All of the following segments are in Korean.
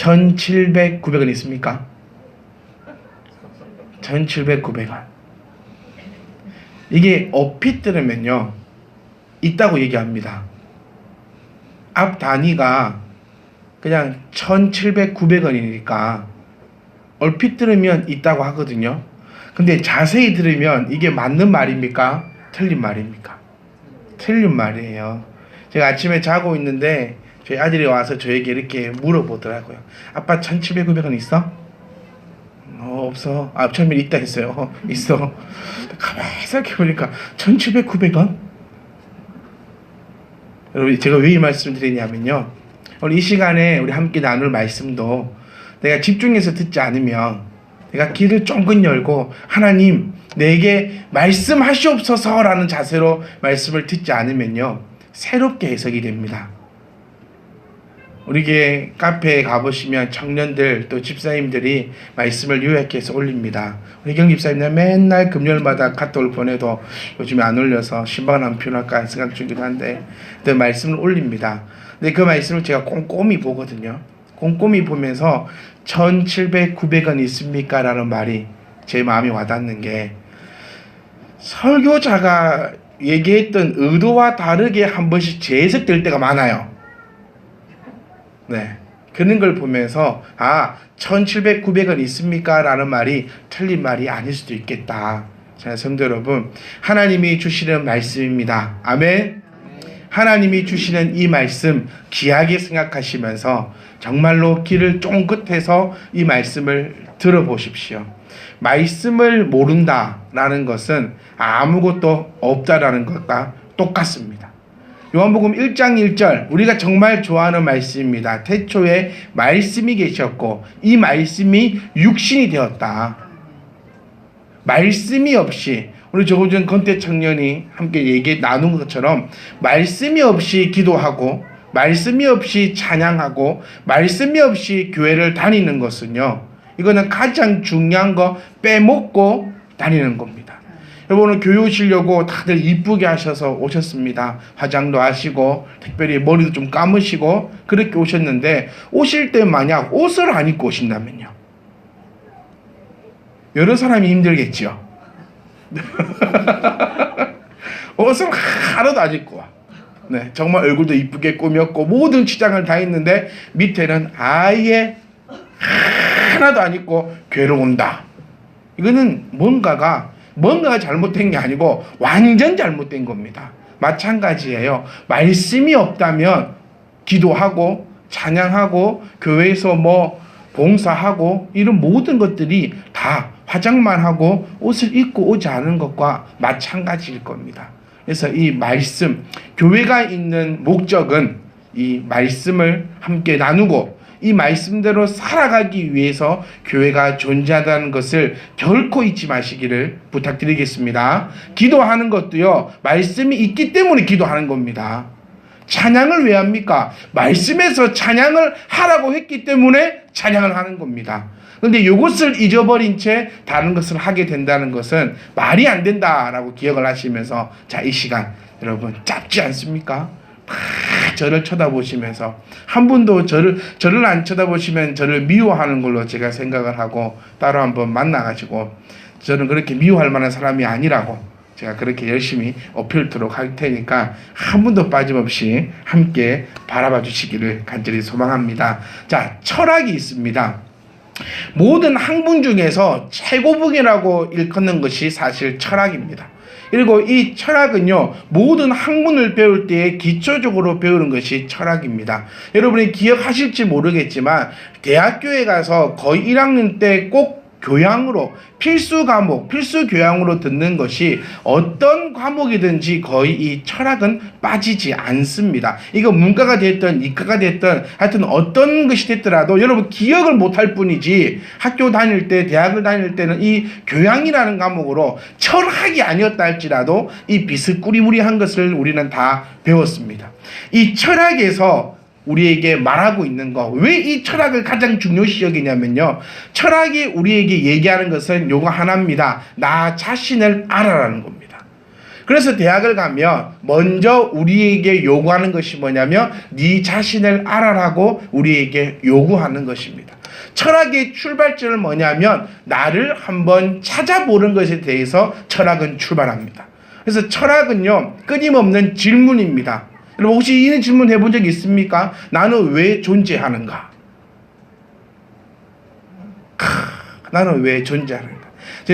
1700, 900원 있습니까? 1700, 900원. 이게 얼핏 들으면요 있다고 얘기합니다. 앞 단위가 그냥 1700, 900원이니까 얼핏 들으면 있다고 하거든요. 근데 자세히 들으면 이게 맞는 말입니까? 틀린 말입니까? 틀린 말이에요. 제가 아침에 자고 있는데 저희 아들이 와서 저에게 이렇게 물어보더라고요. 아빠 1700, 900원 있어? 없어. 처음에 있다 했어요. 있어. 가만히 생각해보니까 1700, 900원? 여러분, 제가 왜 이 말씀을 드리냐면요, 우리 이 시간에 우리 함께 나눌 말씀도 내가 집중해서 듣지 않으면, 내가 귀를 쫑긋 열고 하나님 내게 말씀하시옵소서 라는 자세로 말씀을 듣지 않으면요 새롭게 해석이 됩니다. 우리 교회 카페에 가보시면 청년들 또 집사님들이 말씀을 요약해서 올립니다. 우리 경집사님들 맨날 금요일마다 카톡을 보내도 요즘에 안 올려서 신방은 안 필요할까 생각 중이기도 한데 그 말씀을 올립니다. 근데 그 말씀을 제가 꼼꼼히 보거든요. 꼼꼼히 보면서 1700, 900원 있습니까? 라는 말이 제 마음에 와닿는 게, 설교자가 얘기했던 의도와 다르게 한 번씩 재해석될 때가 많아요. 네, 그런 걸 보면서 1700, 900원 있습니까? 라는 말이 틀린 말이 아닐 수도 있겠다. 자, 성도 여러분, 하나님이 주시는 말씀입니다. 아멘. 하나님이 주시는 이 말씀 귀하게 생각하시면서 정말로 귀를 쫑긋해서 이 말씀을 들어보십시오. 말씀을 모른다라는 것은 아무것도 없다라는 것과 똑같습니다. 요한복음 1장 1절, 우리가 정말 좋아하는 말씀입니다. 태초에 말씀이 계셨고 이 말씀이 육신이 되었다. 말씀이 없이, 우리 조금 전 건태 청년이 함께 얘기 나눈 것처럼 말씀이 없이 기도하고 말씀이 없이 찬양하고 말씀이 없이 교회를 다니는 것은요, 이거는 가장 중요한 거 빼먹고 다니는 겁니다. 여러분, 오늘 교회 오시려고 다들 이쁘게 하셔서 오셨습니다. 화장도 하시고 특별히 머리도 좀 감으시고 그렇게 오셨는데, 오실 때 만약 옷을 안 입고 오신다면요, 여러 사람이 힘들겠죠. 옷을 하나도 안 입고 와. 네, 정말 얼굴도 이쁘게 꾸몄고 모든 치장을 다 했는데 밑에는 아예 하나도 안 입고 교회로 온다. 이거는 뭔가가 잘못된 게 아니고 완전 잘못된 겁니다. 마찬가지예요. 말씀이 없다면 기도하고 찬양하고 교회에서 봉사하고 이런 모든 것들이 다 화장만 하고 옷을 입고 오지 않은 것과 마찬가지일 겁니다. 그래서 이 말씀, 교회가 있는 목적은 이 말씀을 함께 나누고 이 말씀대로 살아가기 위해서 교회가 존재하다는 것을 결코 잊지 마시기를 부탁드리겠습니다. 기도하는 것도요, 말씀이 있기 때문에 기도하는 겁니다. 찬양을 왜 합니까? 말씀에서 찬양을 하라고 했기 때문에 찬양을 하는 겁니다. 그런데 이것을 잊어버린 채 다른 것을 하게 된다는 것은 말이 안 된다라고 기억을 하시면서, 자, 이 시간 여러분 짧지 않습니까? 저를 쳐다보시면서, 한 분도 저를 안 쳐다보시면 저를 미워하는 걸로 제가 생각을 하고 따로 한번 만나가지고, 저는 그렇게 미워할 만한 사람이 아니라고 제가 그렇게 열심히 어필토록 할 테니까 한 분도 빠짐없이 함께 바라봐 주시기를 간절히 소망합니다. 자, 철학이 있습니다. 모든 학문 중에서 최고봉이라고 일컫는 것이 사실 철학입니다. 그리고 이 철학은요, 모든 학문을 배울 때에 기초적으로 배우는 것이 철학입니다. 여러분이 기억하실지 모르겠지만 대학교에 가서 거의 1학년 때 꼭 교양으로, 필수 과목, 필수 교양으로 듣는 것이 어떤 과목이든지 거의 이 철학은 빠지지 않습니다. 이거 문과가 됐든 이과가 됐든 하여튼 어떤 것이 됐더라도 여러분 기억을 못할 뿐이지, 학교 다닐 때, 대학을 다닐 때는 이 교양이라는 과목으로 철학이 아니었다 할지라도 이 비스꾸리무리한 것을 우리는 다 배웠습니다. 이 철학에서 우리에게 말하고 있는 거, 왜 이 철학을 가장 중요시 여기냐면요, 철학이 우리에게 얘기하는 것은 요거 하나입니다. 나 자신을 알아라는 겁니다. 그래서 대학을 가면 먼저 우리에게 요구하는 것이 뭐냐면 네 자신을 알아라고 우리에게 요구하는 것입니다. 철학의 출발점은 뭐냐면 나를 한번 찾아보는 것에 대해서 철학은 출발합니다. 그래서 철학은요 끊임없는 질문입니다. 여러분 혹시 이런 질문 해본 적 있습니까? 나는 왜 존재하는가? 나는 왜 존재하는가?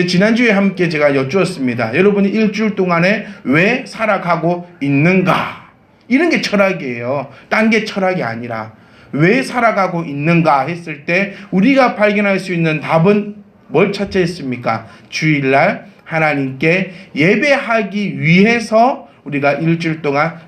지난주에 함께 제가 여쭈었습니다. 여러분이 일주일 동안에 왜 살아가고 있는가? 이런 게 철학이에요. 딴 게 철학이 아니라 왜 살아가고 있는가 했을 때 우리가 발견할 수 있는 답은 뭘 찾자 했습니까? 주일날 하나님께 예배하기 위해서 우리가 일주일 동안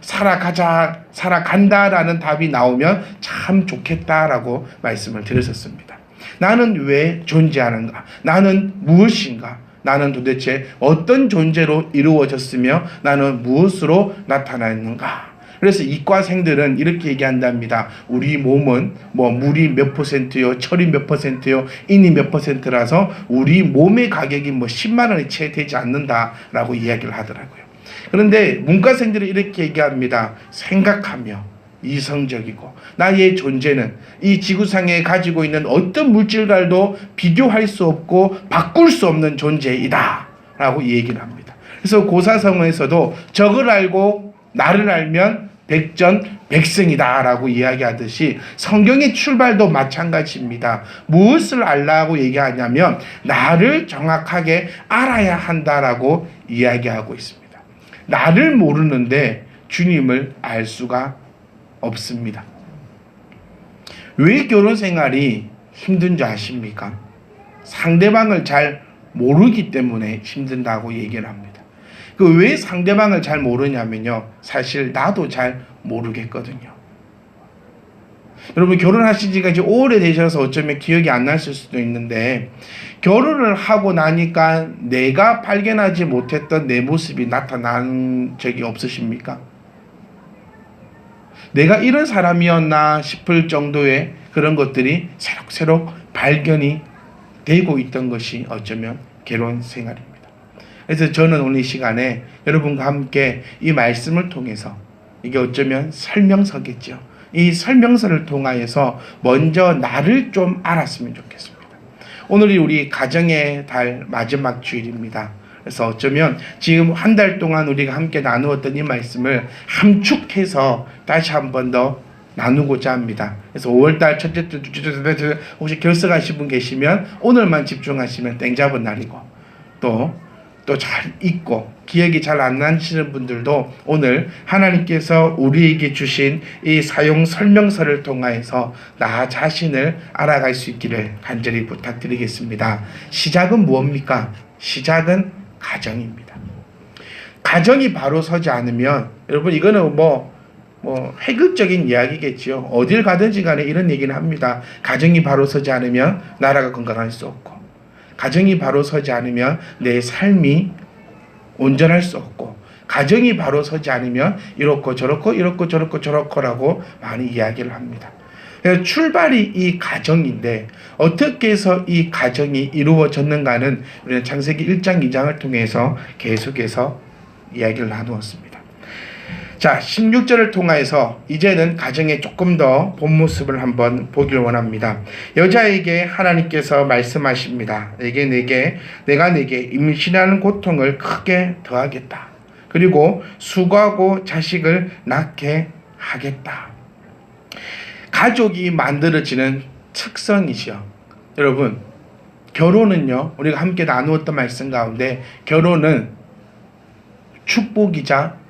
살아간다라는 답이 나오면 참 좋겠다라고 말씀을 드렸었습니다. 나는 왜 존재하는가? 나는 무엇인가? 나는 도대체 어떤 존재로 이루어졌으며 나는 무엇으로 나타났는가? 그래서 이과생들은 이렇게 얘기한답니다. 우리 몸은 뭐 물이 몇 %요, 철이 몇 %요, 인이 몇 %라서 우리 몸의 가격이 뭐 10만 원이 채 되지 않는다라고 이야기를 하더라고요. 그런데 문과생들은 이렇게 얘기합니다. 생각하며 이성적이고 나의 존재는 이 지구상에 가지고 있는 어떤 물질과도 비교할 수 없고 바꿀 수 없는 존재이다 라고 얘기를 합니다. 그래서 고사성어에서도 적을 알고 나를 알면 백전백승이다 라고 이야기하듯이 성경의 출발도 마찬가지입니다. 무엇을 알라고 얘기하냐면 나를 정확하게 알아야 한다라고 이야기하고 있습니다. 나를 모르는데 주님을 알 수가 없습니다. 왜 결혼 생활이 힘든 줄 아십니까? 상대방을 잘 모르기 때문에 힘든다고 얘기를 합니다. 왜 상대방을 잘 모르냐면요. 사실 나도 잘 모르겠거든요. 여러분 결혼하신 지가 이제 오래되셔서 어쩌면 기억이 안 나실 수도 있는데 결혼을 하고 나니까 내가 발견하지 못했던 내 모습이 나타난 적이 없으십니까? 내가 이런 사람이었나 싶을 정도의 그런 것들이 새록새록 발견이 되고 있던 것이 어쩌면 결혼 생활입니다. 그래서 저는 오늘 이 시간에 여러분과 함께 이 말씀을 통해서 이게 어쩌면 설명서겠죠. 이 설명서를 통하여서 먼저 나를 좀 알았으면 좋겠습니다. 오늘이 우리 가정의 달 마지막 주일입니다. 그래서 어쩌면 지금 한 달 동안 우리가 함께 나누었던 이 말씀을 함축해서 다시 한 번 더 나누고자 합니다. 그래서 5월달 첫째 주, 둘째 주, 혹시 결석하신 분 계시면 오늘만 집중하시면 땡 잡은 날이고 또 잘 잊고 기억이 잘 안 나시는 분들도 오늘 하나님께서 우리에게 주신 이 사용 설명서를 통하여서 나 자신을 알아갈 수 있기를 간절히 부탁드리겠습니다. 시작은 무엇입니까? 시작은 가정입니다. 가정이 바로 서지 않으면 여러분 이거는 뭐 회극적인 이야기겠죠. 어딜 가든지 간에 이런 얘기는 합니다. 가정이 바로 서지 않으면 나라가 건강할 수 없고 가정이 바로 서지 않으면 내 삶이 온전할 수 없고 가정이 바로 서지 않으면 이렇고 저렇고라고 많이 이야기를 합니다. 그래서 출발이 이 가정인데 어떻게 해서 이 가정이 이루어졌는가는 우리는 창세기 1장 2장을 통해서 계속해서 이야기를 나누었습니다. 자, 16절을 통해서 이제는 가정의 조금 더 본 모습을 한번 보길 원합니다. 여자에게 하나님께서 말씀하십니다. 내가 내게 임신하는 고통을 크게 더하겠다. 그리고 수고하고 자식을 낳게 하겠다. 가족이 만들어지는 특성이죠. 여러분, 결혼은요, 우리가 함께 나누었던 말씀 가운데 결혼은 축복이자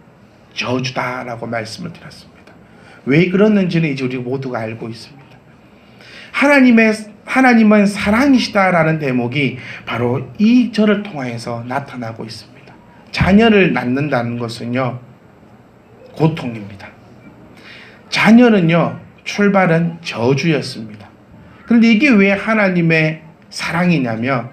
저주다라고 말씀을 드렸습니다. 왜 그러는지는 이제 우리 모두가 알고 있습니다. 하나님은 사랑이시다라는 대목이 바로 이 절을 통해서 나타나고 있습니다. 자녀를 낳는다는 것은요, 고통입니다. 자녀는요, 출발은 저주였습니다. 그런데 이게 왜 하나님의 사랑이냐면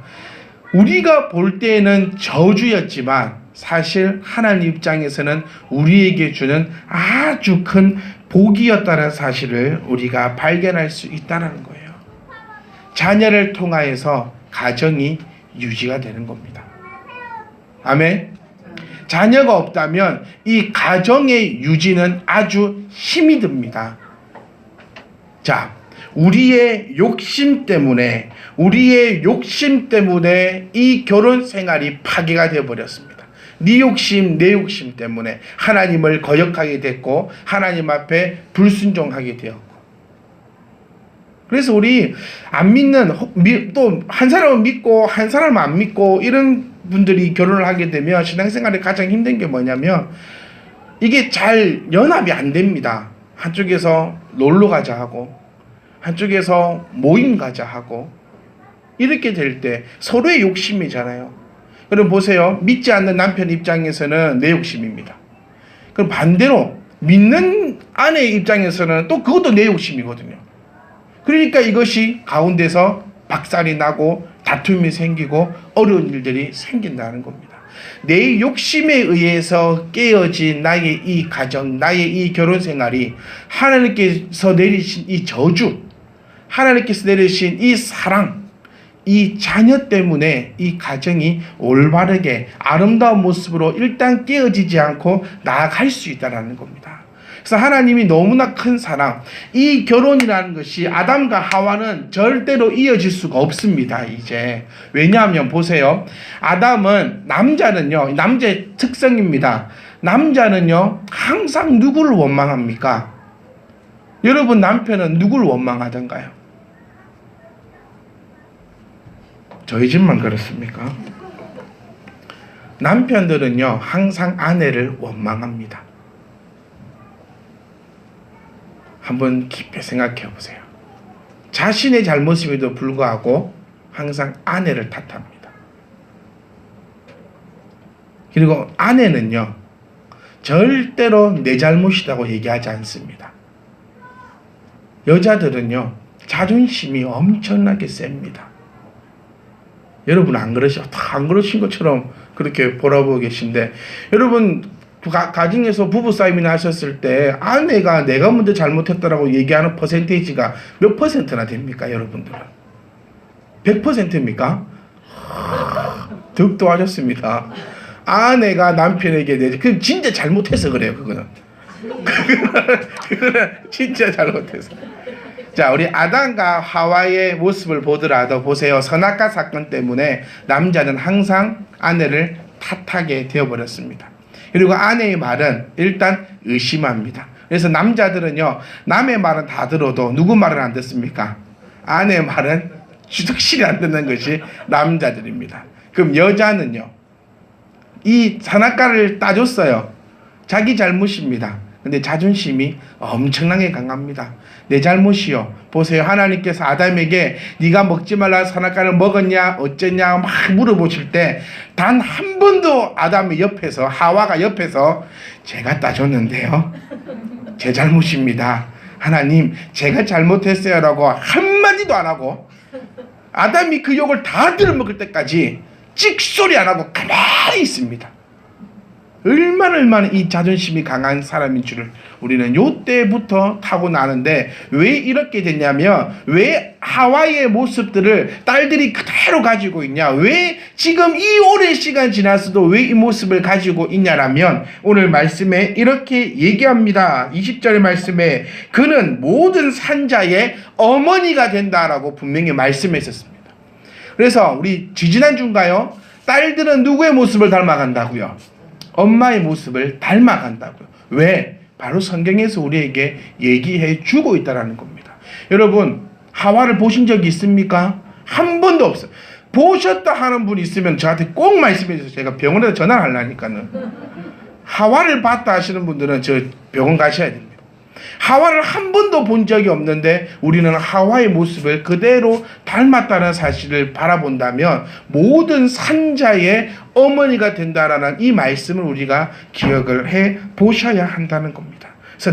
우리가 볼 때에는 저주였지만 사실 하나님 입장에서는 우리에게 주는 아주 큰 복이었다는 사실을 우리가 발견할 수 있다는 거예요. 자녀를 통하여서 가정이 유지가 되는 겁니다. 아멘. 자녀가 없다면 이 가정의 유지는 아주 힘이 듭니다. 자, 우리의 욕심 때문에 이 결혼 생활이 파괴가 되어버렸습니다. 네 욕심 내 욕심 때문에 하나님을 거역하게 됐고 하나님 앞에 불순종하게 되었고, 그래서 우리 안 믿는, 또 한 사람은 믿고 한 사람은 안 믿고 이런 분들이 결혼을 하게 되면 신앙생활에 가장 힘든 게 뭐냐면 이게 잘 연합이 안 됩니다. 한쪽에서 놀러 가자 하고 한쪽에서 모임 가자 하고, 이렇게 될 때 서로의 욕심이잖아요. 그럼 보세요. 믿지 않는 남편 입장에서는 내 욕심입니다. 그럼 반대로 믿는 아내 입장에서는 또 그것도 내 욕심이거든요. 그러니까 이것이 가운데서 박살이 나고 다툼이 생기고 어려운 일들이 생긴다는 겁니다. 내 욕심에 의해서 깨어진 나의 이 가정, 나의 이 결혼 생활이 하나님께서 내리신 이 저주, 하나님께서 내리신 이 사랑, 이 자녀 때문에 이 가정이 올바르게 아름다운 모습으로 일단 깨어지지 않고 나아갈 수 있다는 겁니다. 그래서 하나님이 너무나 큰 사랑, 이 결혼이라는 것이 아담과 하와는 절대로 이어질 수가 없습니다. 이제 왜냐하면 보세요, 아담은, 남자는요, 남자의 특성입니다. 남자는요 항상 누구를 원망합니까? 여러분 남편은 누구를 원망하던가요? 저희 집만 그렇습니까? 남편들은요 항상 아내를 원망합니다. 한번 깊이 생각해 보세요. 자신의 잘못임에도 불구하고 항상 아내를 탓합니다. 그리고 아내는요 절대로 내 잘못이라고 얘기하지 않습니다. 여자들은요 자존심이 엄청나게 셉니다. 여러분 안 그러신 것처럼 그렇게 보라보고 계신데, 여러분 가정에서 부부싸움이나 하셨을 때 아내가 내가 먼저 잘못했다라고 얘기하는 퍼센테이지가 몇 퍼센트나 됩니까? 여러분들은 100%입니까? 더욱더 하셨습니다. 아내가 남편에게 그 진짜 잘못해서 그래요. 그거는 진짜 잘못해서. 자, 우리 아담과 하와의 모습을 보더라도 보세요. 선악과 사건 때문에 남자는 항상 아내를 탓하게 되어버렸습니다. 그리고 아내의 말은 일단 의심합니다. 그래서 남자들은요 남의 말은 다 들어도 누구 말은 안 듣습니까? 아내의 말은 확실히 안 듣는 것이 남자들입니다. 그럼 여자는요 이 선악과를 따줬어요. 자기 잘못입니다. 근데 자존심이 엄청나게 강합니다. 내 잘못이요. 보세요. 하나님께서 아담에게 네가 먹지 말라 선악과를 먹었냐 어쨌냐 막 물어보실 때 단 한 번도 아담의 옆에서, 하와가 옆에서 제가 따줬는데요 제 잘못입니다, 하나님 제가 잘못했어요 라고 한마디도 안 하고, 아담이 그 욕을 다 들어먹을 때까지 찍소리 안 하고 가만히 있습니다. 얼마나 이 자존심이 강한 사람인 줄을 우리는 요때부터 타고나는데, 왜 이렇게 됐냐면 왜 하와이의 모습들을 딸들이 그대로 가지고 있냐, 왜 지금 이 오랜 시간 지났어도 왜 이 모습을 가지고 있냐라면 오늘 말씀에 이렇게 얘기합니다. 20절의 말씀에 그는 모든 산자의 어머니가 된다라고 분명히 말씀했었습니다. 그래서 우리 지지난주인가요? 딸들은 누구의 모습을 닮아간다고요? 엄마의 모습을 닮아간다고요. 왜? 바로 성경에서 우리에게 얘기해 주고 있다는 겁니다. 여러분 하와를 보신 적이 있습니까? 한 번도 없어요. 보셨다 하는 분 있으면 저한테 꼭 말씀해 주세요. 제가 병원에서 전화를 하려니까는. 하와를 봤다 하시는 분들은 저 병원 가셔야 됩니다. 하와를 한 번도 본 적이 없는데 우리는 하와의 모습을 그대로 닮았다는 사실을 바라본다면 모든 산자의 어머니가 된다라는 이 말씀을 우리가 기억을 해 보셔야 한다는 겁니다. 그래서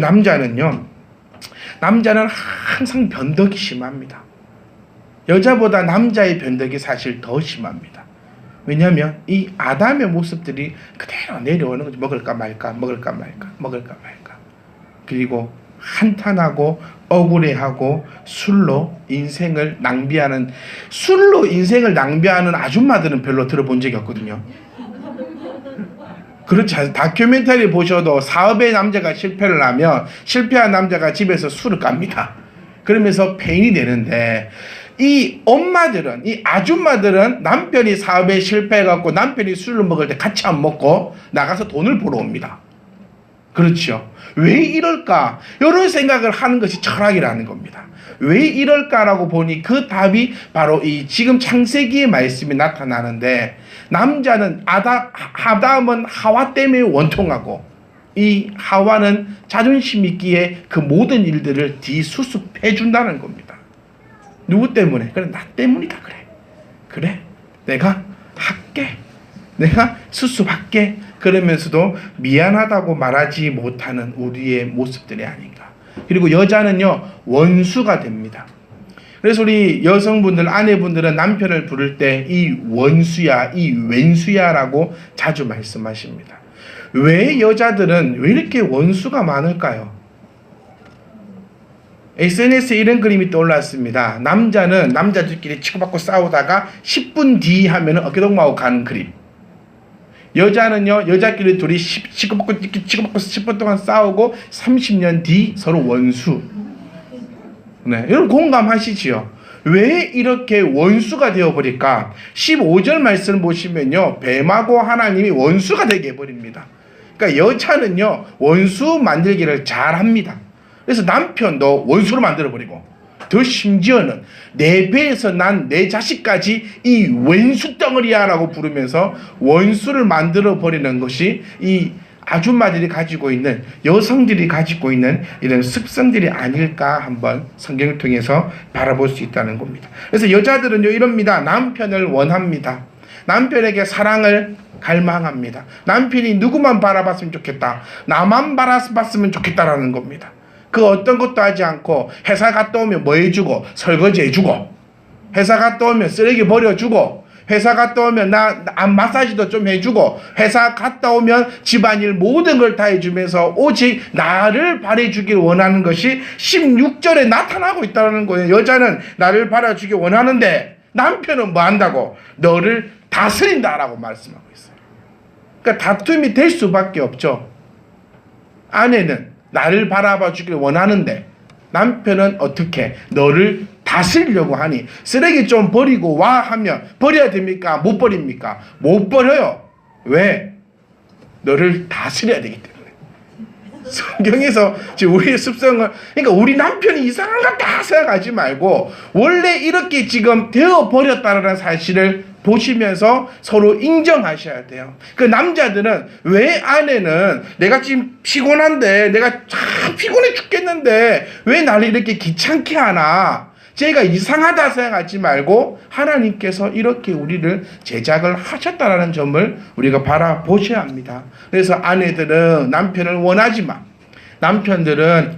남자는 항상 변덕이 심합니다. 여자보다 남자의 변덕이 사실 더 심합니다. 왜냐하면 이 아담의 모습들이 그대로 내려오는 거죠. 먹을까 말까. 그리고 한탄하고 억울해하고 술로 인생을 낭비하는 아줌마들은 별로 들어본 적이 없거든요. 그렇지 않아요. 다큐멘터리 보셔도 사업의 남자가 실패를 하면 실패한 남자가 집에서 술을 깝니다. 그러면서 폐인이 되는데, 이 엄마들은, 이 아줌마들은 남편이 사업에 실패해갖고 남편이 술을 먹을 때 같이 안 먹고 나가서 돈을 벌어 옵니다. 그렇죠. 왜 이럴까? 이런 생각을 하는 것이 철학이라는 겁니다. 왜 이럴까라고 보니 그 답이 바로 이 지금 창세기의 말씀이 나타나는데, 남자는 아담은 하와 때문에 원통하고 이 하와는 자존심 있기에 그 모든 일들을 뒤수습해 준다는 겁니다. 누구 때문에? 그래, 나 때문이다. 그래 내가 할게, 내가 수습할게. 그러면서도 미안하다고 말하지 못하는 우리의 모습들이 아닌가. 그리고 여자는요, 원수가 됩니다. 그래서 우리 여성분들, 아내분들은 남편을 부를 때 이 원수야, 이 왼수야 라고 자주 말씀하십니다. 왜 여자들은 왜 이렇게 원수가 많을까요? SNS에 이런 그림이 떠올랐습니다. 남자는 남자들끼리 치고받고 싸우다가 10분 뒤 하면 어깨동무하고 가는 그림. 여자는요, 여자끼리 둘이 치고받고 10분 동안 싸우고 30년 뒤 서로 원수. 네, 여러분 공감하시지요? 왜 이렇게 원수가 되어버릴까? 15절 말씀을 보시면요, 뱀하고 하나님이 원수가 되게 해버립니다. 그러니까 여자는요, 원수 만들기를 잘합니다. 그래서 남편도 원수로 만들어버리고, 더 심지어는 내 배에서 난 내 자식까지 이 왼수 덩어리야 라고 부르면서 원수를 만들어버리는 것이 이 아줌마들이 가지고 있는, 여성들이 가지고 있는 이런 습성들이 아닐까 한번 성경을 통해서 바라볼 수 있다는 겁니다. 그래서 여자들은요, 이럽니다. 남편을 원합니다. 남편에게 사랑을 갈망합니다. 남편이 누구만 바라봤으면 좋겠다, 나만 바라봤으면 좋겠다라는 겁니다. 그 어떤 것도 하지 않고 회사 갔다 오면 뭐 해주고, 설거지 해주고, 회사 갔다 오면 쓰레기 버려주고, 회사 갔다 오면 나 마사지도 좀 해주고, 회사 갔다 오면 집안일 모든 걸 다 해주면서 오직 나를 바라주길 원하는 것이 16절에 나타나고 있다는 거예요. 여자는 나를 바라주길 원하는데 남편은 뭐 한다고? 너를 다스린다라고 말씀하고 있어요. 그러니까 다툼이 될 수밖에 없죠. 아내는 나를 바라봐 주길 원하는데 남편은 어떻게? 너를 다스리려고 하니, 쓰레기 좀 버리고 와 하면 버려야 됩니까? 못 버립니까? 못 버려요. 왜? 너를 다스려야 되기 때문에. 성경에서 지금 우리의 습성을, 그러니까 우리 남편이 이상한 것 다 생각하지 말고 원래 이렇게 지금 되어버렸다는 사실을 보시면서 서로 인정하셔야 돼요. 그 남자들은, 왜 아내는 내가 지금 피곤한데, 내가 참 피곤해 죽겠는데 왜 나를 이렇게 귀찮게 하나, 제가 이상하다 생각하지 말고 하나님께서 이렇게 우리를 제작을 하셨다라는 점을 우리가 바라보셔야 합니다. 그래서 아내들은 남편을 원하지만 남편들은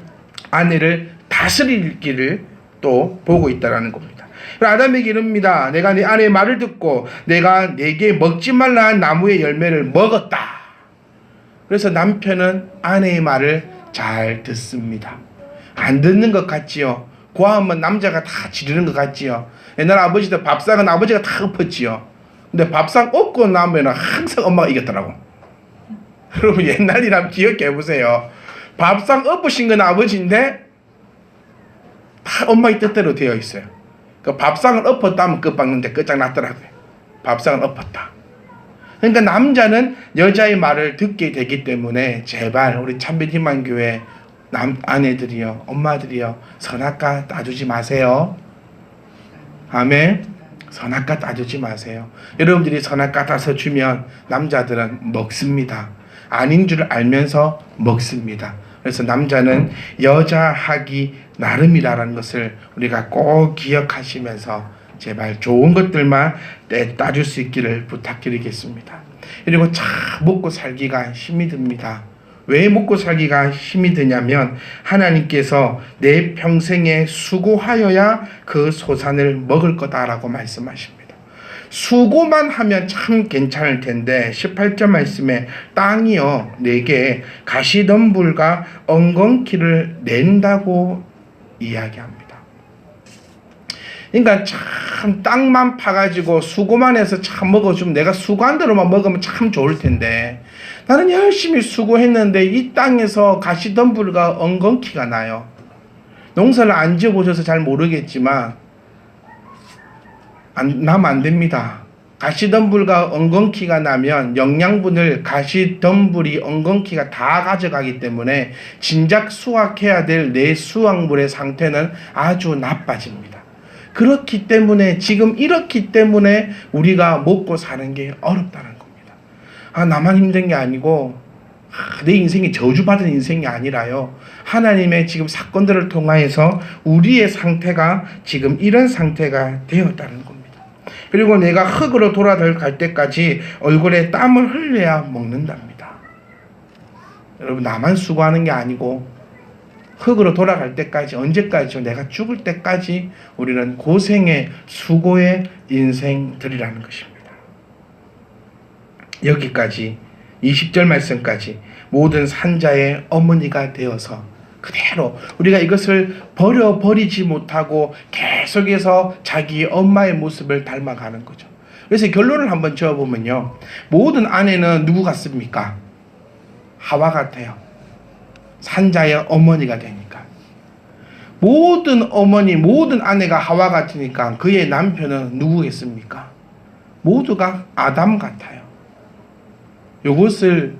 아내를 다스리기를 또 보고 있다라는 겁니다. 아담에게 이릅니다. 내가 네 아내의 말을 듣고 내가 내게 먹지 말라 한 나무의 열매를 먹었다. 그래서 남편은 아내의 말을 잘 듣습니다. 안 듣는 것 같지요? 고하면 남자가 다 지르는 것 같지요? 옛날 아버지들 밥상은 아버지가 다 엎었지요? 근데 밥상 엎고 나면 항상 엄마가 이겼더라고. 여러분 옛날이라면 기억해 보세요. 밥상 엎으신 건 아버지인데 다 엄마의 뜻대로 되어 있어요. 그 밥상을 엎었다면 끝박는데 끝장났더라고요. 밥상을 엎었다. 그러니까 남자는 여자의 말을 듣게 되기 때문에 제발 우리 참변희망교회 아내들이요, 엄마들이요, 선악과 따주지 마세요. 아멘. 선악과 따주지 마세요. 여러분들이 선악과 따서 주면 남자들은 먹습니다. 아닌 줄 알면서 먹습니다. 그래서 남자는 여자하기 나름이라는 것을 우리가 꼭 기억하시면서 제발 좋은 것들만 따줄 수 있기를 부탁드리겠습니다. 그리고 참 먹고 살기가 힘이 듭니다. 왜 먹고 살기가 힘이 드냐면 하나님께서 내 평생에 수고하여야 그 소산을 먹을 거다라고 말씀하십니다. 수고만 하면 참 괜찮을 텐데 18절 말씀에 땅이여 내게 가시덤불과 엉겅퀴를 낸다고 이야기합니다. 그러니까 참 땅만 파가지고 수고만 해서 참 먹어주면, 내가 수고한 대로만 먹으면 참 좋을 텐데 나는 열심히 수고했는데 이 땅에서 가시덤불과 엉겅퀴가 나요. 농사를 안 지어보셔서 잘 모르겠지만 나면 안 됩니다. 가시덤불과 엉겅퀴가 나면 영양분을 가시덤불이 엉겅퀴가 다 가져가기 때문에 진작 수확해야 될 내 수확물의 상태는 아주 나빠집니다. 그렇기 때문에 지금 이렇기 때문에 우리가 먹고 사는 게 어렵다는 겁니다. 나만 힘든 게 아니고 내 인생이 저주받은 인생이 아니라요. 하나님의 지금 사건들을 통하여서 우리의 상태가 지금 이런 상태가 되었다는 겁니다. 그리고 내가 흙으로 돌아갈 때까지 얼굴에 땀을 흘려야 먹는답니다. 여러분, 나만 수고하는 게 아니고 흙으로 돌아갈 때까지, 언제까지요? 내가 죽을 때까지 우리는 고생의 수고의 인생들이라는 것입니다. 여기까지 20절 말씀까지 모든 산자의 어머니가 되어서 그대로 우리가 이것을 버리지 못하고 계속해서 자기 엄마의 모습을 닮아가는 거죠. 그래서 결론을 한번 지어보면요, 모든 아내는 누구 같습니까? 하와 같아요. 산자의 어머니가 되니까. 모든 어머니, 모든 아내가 하와 같으니까 그의 남편은 누구겠습니까? 모두가 아담 같아요. 이것을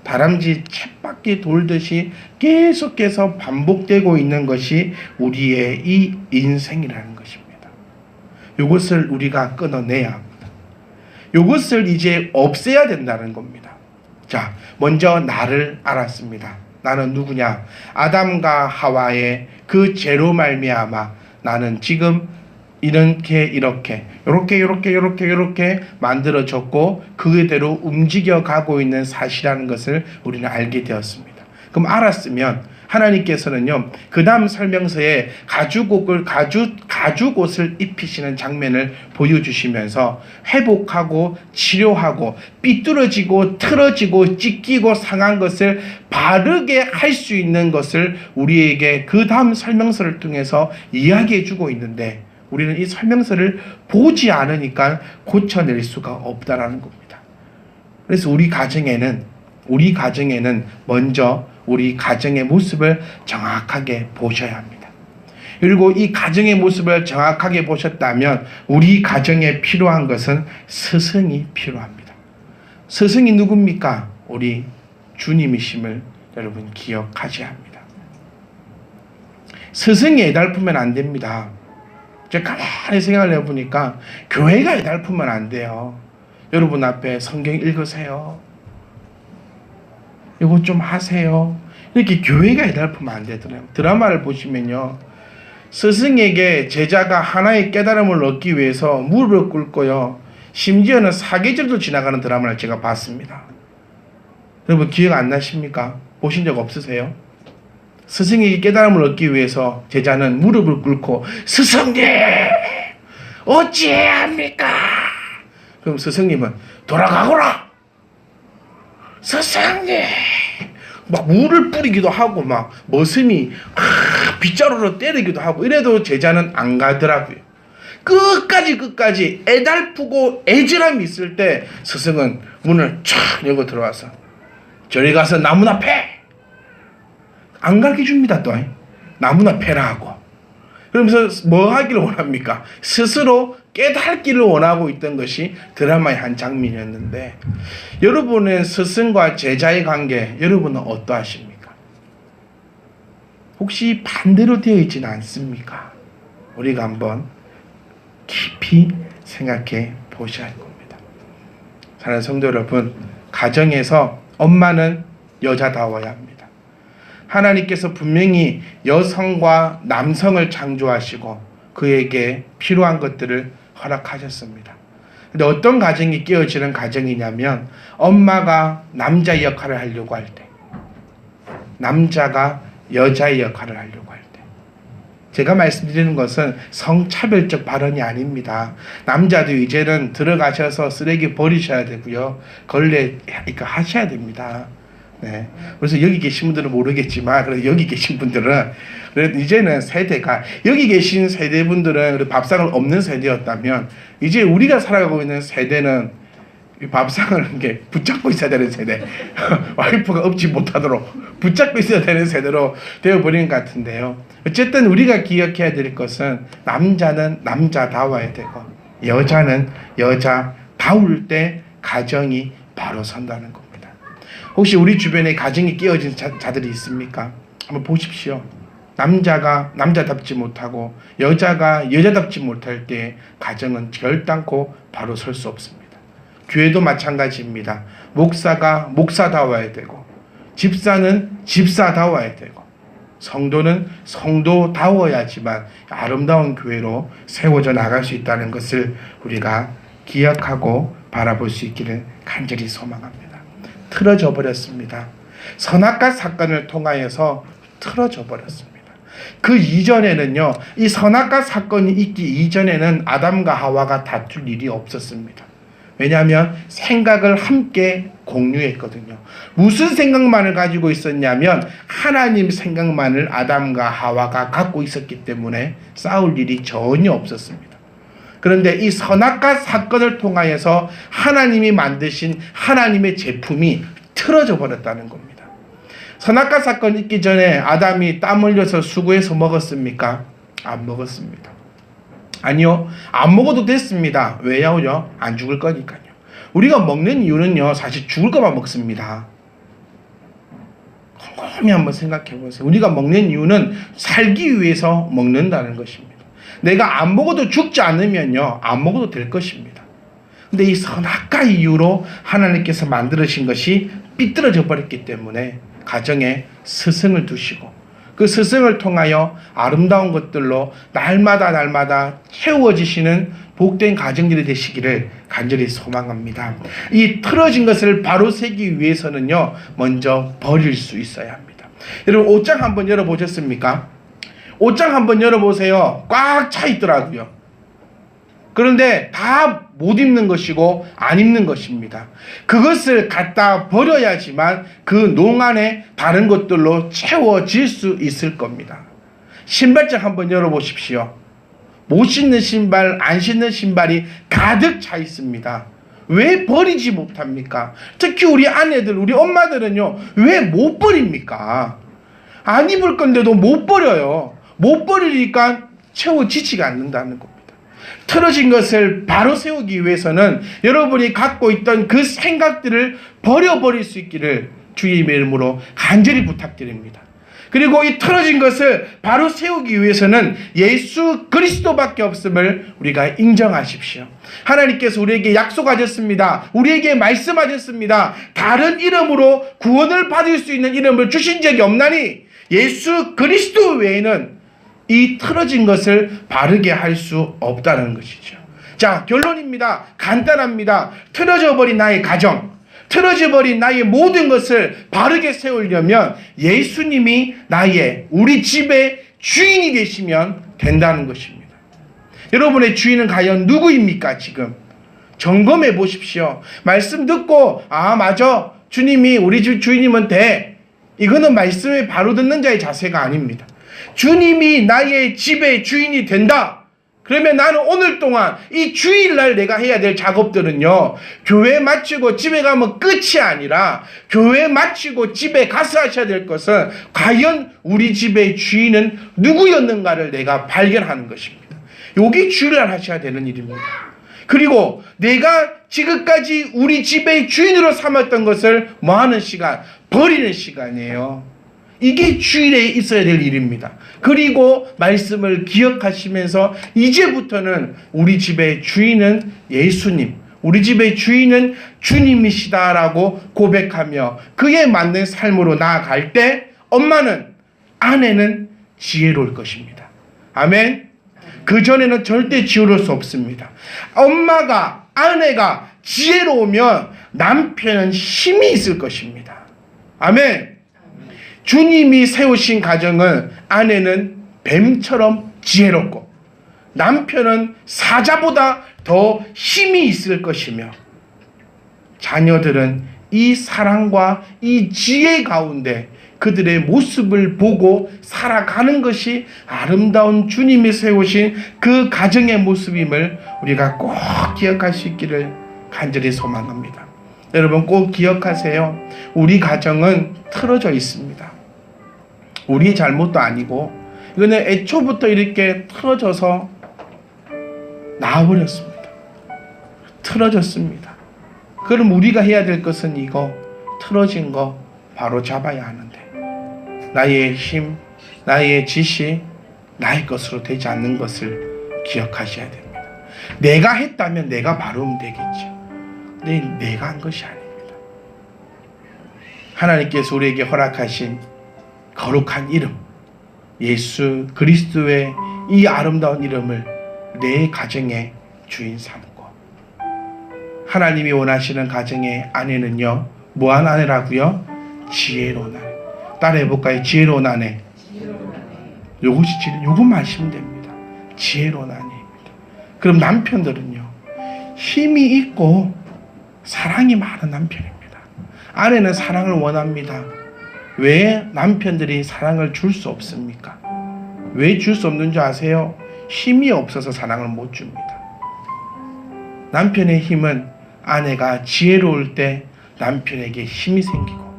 다람쥐 쳇바퀴 돌듯이 계속해서 반복되고 있는 것이 우리의 이 인생이라는 것입니다. 이것을 우리가 끊어내야 합니다. 이것을 이제 없애야 된다는 겁니다. 자, 먼저 나를 알았습니다. 나는 누구냐? 아담과 하와의 그 죄로 말미암아 나는 지금 이렇게 만들어졌고 그대로 움직여가고 있는 사실이라는 것을 우리는 알게 되었습니다. 그럼 알았으면 하나님께서는요, 그 다음 설명서에 가죽옷을 입히시는 장면을 보여주시면서 회복하고 치료하고 삐뚤어지고 틀어지고 찢기고 상한 것을 바르게 할 수 있는 것을 우리에게 그 다음 설명서를 통해서 이야기해 주고 있는데, 우리는 이 설명서를 보지 않으니까 고쳐낼 수가 없다라는 겁니다. 그래서 우리 가정에는 먼저 우리 가정의 모습을 정확하게 보셔야 합니다. 그리고 이 가정의 모습을 정확하게 보셨다면 우리 가정에 필요한 것은 스승이 필요합니다. 스승이 누굽니까? 우리 주님이심을 여러분 기억하셔야 합니다. 스승이 애달프면 안 됩니다. 제가 가만히 생각을 해보니까 교회가 애달프면 안 돼요. 여러분 앞에 성경 읽으세요. 이거 좀 하세요. 이렇게 교회가 애달프면 안 되더라고요. 드라마를 보시면요, 스승에게 제자가 하나의 깨달음을 얻기 위해서 무릎을 꿇고요, 심지어는 사계절도 지나가는 드라마를 제가 봤습니다. 여러분 기억 안 나십니까? 보신 적 없으세요? 스승에게 깨달음을 얻기 위해서 제자는 무릎을 꿇고 스승님 어찌해야 합니까? 그럼 스승님은 돌아가거라. 스승님 막 물을 뿌리기도 하고 막 머슴이 빗자루로 때리기도 하고 이래도 제자는 안 가더라고요. 끝까지 애달프고 애절함이 있을 때 스승은 문을 촥 열고 들어와서 저리 가서 나무나 패! 안 가르쳐줍니다. 또 나무나 패라 하고. 그러면서 뭐 하기를 원합니까? 스스로 깨닫기를 원하고 있던 것이 드라마의 한 장면이었는데, 여러분의 스승과 제자의 관계, 여러분은 어떠하십니까? 혹시 반대로 되어 있지는 않습니까? 우리가 한번 깊이 생각해 보셔야 할 겁니다. 사랑하는 성도 여러분, 가정에서 엄마는 여자다워야 합니다. 하나님께서 분명히 여성과 남성을 창조하시고 그에게 필요한 것들을 허락하셨습니다. 근데 어떤 가정이 깨어지는 가정이냐면, 엄마가 남자 역할을 하려고 할 때, 남자가 여자의 역할을 하려고 할 때. 제가 말씀드리는 것은 성차별적 발언이 아닙니다. 남자도 이제는 들어가셔서 쓰레기 버리셔야 되고요, 걸레 이거 하셔야 됩니다. 네. 그래서 여기 계신 분들은 모르겠지만, 그래도 여기 계신 분들은, 그래도 이제는 세대가, 여기 계신 세대분들은 밥상을 없는 세대였다면, 이제 우리가 살아가고 있는 세대는 이 밥상을 이게 붙잡고 있어야 되는 세대, 와이프가 업지 못하도록 붙잡고 있어야 되는 세대로 되어버린 것 같은데요. 어쨌든 우리가 기억해야 될 것은 남자는 남자다워야 되고 여자는 여자다울 때 가정이 바로 선다는 겁니다. 혹시 우리 주변에 가정이 깨어진 자들이 있습니까? 한번 보십시오. 남자가 남자답지 못하고 여자가 여자답지 못할 때 가정은 결단코 바로 설 수 없습니다. 교회도 마찬가지입니다. 목사가 목사다워야 되고 집사는 집사다워야 되고 성도는 성도다워야지만 아름다운 교회로 세워져 나갈 수 있다는 것을 우리가 기억하고 바라볼 수 있기를 간절히 소망합니다. 틀어져 버렸습니다. 선악과 사건을 통하여서 틀어져 버렸습니다. 그 이전에는요, 이 선악과 사건이 있기 이전에는 아담과 하와가 다툴 일이 없었습니다. 왜냐하면 생각을 함께 공유했거든요. 무슨 생각만을 가지고 있었냐면 하나님 생각만을 아담과 하와가 갖고 있었기 때문에 싸울 일이 전혀 없었습니다. 그런데 이 선악과 사건을 통하여서 하나님이 만드신 하나님의 제품이 틀어져 버렸다는 겁니다. 선악과 사건이 있기 전에 아담이 땀 흘려서 수고해서 먹었습니까? 안 먹었습니다. 아니요, 안 먹어도 됐습니다. 왜요? 안 죽을 거니까요. 우리가 먹는 이유는요, 사실 죽을 것만 먹습니다. 곰곰이 한번 생각해 보세요. 우리가 먹는 이유는 살기 위해서 먹는다는 것입니다. 내가 안 먹어도 죽지 않으면요, 안 먹어도 될 것입니다. 근데 이 선악과 이유로 하나님께서 만드신 것이 삐뚤어져 버렸기 때문에 가정에 스승을 두시고 그 스승을 통하여 아름다운 것들로 날마다 채워지시는 복된 가정들이 되시기를 간절히 소망합니다. 이 틀어진 것을 바로 세기 위해서는요, 먼저 버릴 수 있어야 합니다. 여러분, 옷장 한번 열어보셨습니까? 옷장 한번 열어보세요. 꽉 차 있더라고요. 그런데 다 못 입는 것이고 안 입는 것입니다. 그것을 갖다 버려야지만 그 농안에 다른 것들로 채워질 수 있을 겁니다. 신발장 한번 열어보십시오. 못 신는 신발, 안 신는 신발이 가득 차 있습니다. 왜 버리지 못합니까? 특히 우리 아내들, 우리 엄마들은요, 왜 못 버립니까? 안 입을 건데도 못 버려요. 못 버리니까 채워지지가 않는다는 겁니다. 틀어진 것을 바로 세우기 위해서는 여러분이 갖고 있던 그 생각들을 버려버릴 수 있기를 주님의 이름으로 간절히 부탁드립니다. 그리고 이 틀어진 것을 바로 세우기 위해서는 예수 그리스도밖에 없음을 우리가 인정하십시오. 하나님께서 우리에게 약속하셨습니다. 우리에게 말씀하셨습니다. 다른 이름으로 구원을 받을 수 있는 이름을 주신 적이 없나니 예수 그리스도 외에는 이 틀어진 것을 바르게 할 수 없다는 것이죠. 자, 결론입니다. 간단합니다. 틀어져 버린 나의 가정, 틀어져 버린 나의 모든 것을 바르게 세우려면 예수님이 우리 집의 주인이 되시면 된다는 것입니다. 여러분의 주인은 과연 누구입니까? 지금 점검해 보십시오. 말씀 듣고 맞아, 주님이 우리 집 주인이면 돼. 이거는 말씀에 바로 듣는 자의 자세가 아닙니다. 주님이 나의 집의 주인이 된다. 그러면 나는 오늘 동안 이 주일날 내가 해야 될 작업들은요, 교회 마치고 집에 가면 끝이 아니라 교회 마치고 집에 가서 하셔야 될 것은 과연 우리 집의 주인은 누구였는가를 내가 발견하는 것입니다. 여기 주일날 하셔야 되는 일입니다. 그리고 내가 지금까지 우리 집의 주인으로 삼았던 것을 뭐하는 시간? 버리는 시간이에요. 이게 주일에 있어야 될 일입니다. 그리고 말씀을 기억하시면서 이제부터는 우리 집의 주인은 예수님, 우리 집의 주인은 주님이시다라고 고백하며 그에 맞는 삶으로 나아갈 때 엄마는, 아내는 지혜로울 것입니다. 아멘. 그전에는 절대 지혜로울 수 없습니다. 엄마가, 아내가 지혜로우면 남편은 힘이 있을 것입니다. 아멘. 주님이 세우신 가정은 아내는 뱀처럼 지혜롭고 남편은 사자보다 더 힘이 있을 것이며 자녀들은 이 사랑과 이 지혜 가운데 그들의 모습을 보고 살아가는 것이 아름다운 주님이 세우신 그 가정의 모습임을 우리가 꼭 기억할 수 있기를 간절히 소망합니다. 여러분 꼭 기억하세요. 우리 가정은 틀어져 있습니다. 우리 잘못도 아니고 이거는 애초부터 이렇게 틀어져서 나와버렸습니다. 틀어졌습니다. 그럼 우리가 해야 될 것은 이거 틀어진 거 바로 잡아야 하는데 나의 힘, 나의 지식, 나의 것으로 되지 않는 것을 기억하셔야 됩니다. 내가 했다면 내가 바르면 되겠죠. 근데 내가 한 것이 아닙니다. 하나님께서 우리에게 허락하신 거룩한 이름, 예수 그리스도의 이 아름다운 이름을 내 가정의 주인 삼고, 하나님이 원하시는 가정의 아내는요, 뭐한 아내라고요? 지혜로운 아내. 따라해볼까요? 지혜로운 아내. 요것만 하시면 됩니다. 지혜로운 아내입니다. 그럼 남편들은요, 힘이 있고 사랑이 많은 남편입니다. 아내는 사랑을 원합니다. 왜 남편들이 사랑을 줄 수 없습니까? 왜 줄 수 없는 줄 아세요? 힘이 없어서 사랑을 못 줍니다. 남편의 힘은 아내가 지혜로울 때 남편에게 힘이 생기고,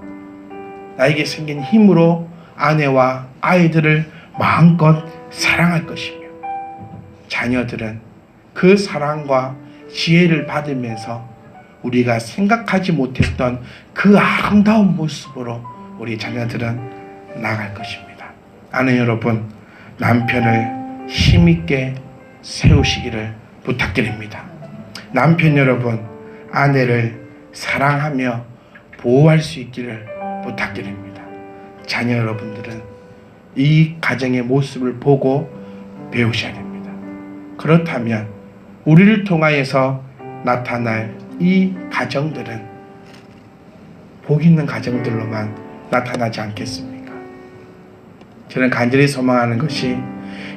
나에게 생긴 힘으로 아내와 아이들을 마음껏 사랑할 것이며, 자녀들은 그 사랑과 지혜를 받으면서 우리가 생각하지 못했던 그 아름다운 모습으로 우리 자녀들은 나갈 것입니다. 아내 여러분, 남편을 힘있게 세우시기를 부탁드립니다. 남편 여러분, 아내를 사랑하며 보호할 수 있기를 부탁드립니다. 자녀 여러분들은 이 가정의 모습을 보고 배우셔야 됩니다. 그렇다면 우리를 통하여서 나타날 이 가정들은 복 있는 가정들로만 나타나지 않겠습니까? 저는 간절히 소망하는 것이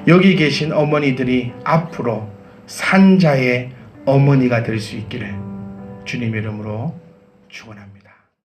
여기 계신 어머니들이 앞으로 산자의 어머니가 될 수 있기를 주님 이름으로 축원합니다.